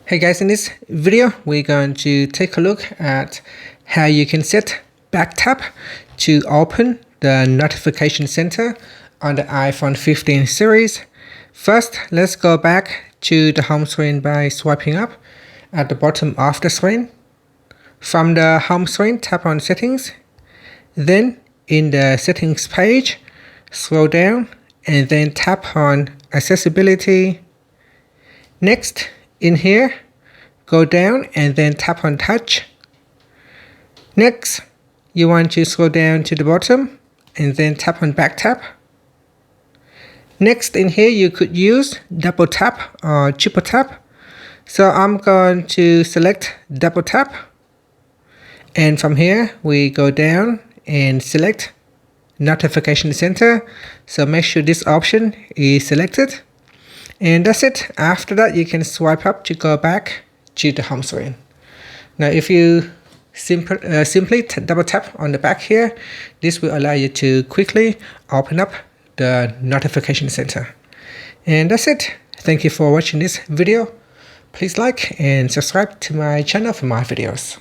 Hey guys, in this video we're going to take a look at how you can set back tap to open the notification center on the iPhone 15 series. First, let's go back to the home screen by swiping up at the bottom of the screen. From the home screen, tap on settings. Then in the settings page, scroll down and then tap on accessibility. Next, in here, go down and then tap on touch. Next, you want to scroll down to the bottom and then tap on back tap. Next, in here, you could use double tap or triple tap. So I'm going to select double tap. And from here, we go down and select notification center. So make sure this option is selected. And that's it. After that, you can swipe up to go back to the home screen. Now, if you simply double tap on the back here, this will allow you to quickly open up the notification center. And that's it. Thank you for watching this video. Please like and subscribe to my channel for more videos.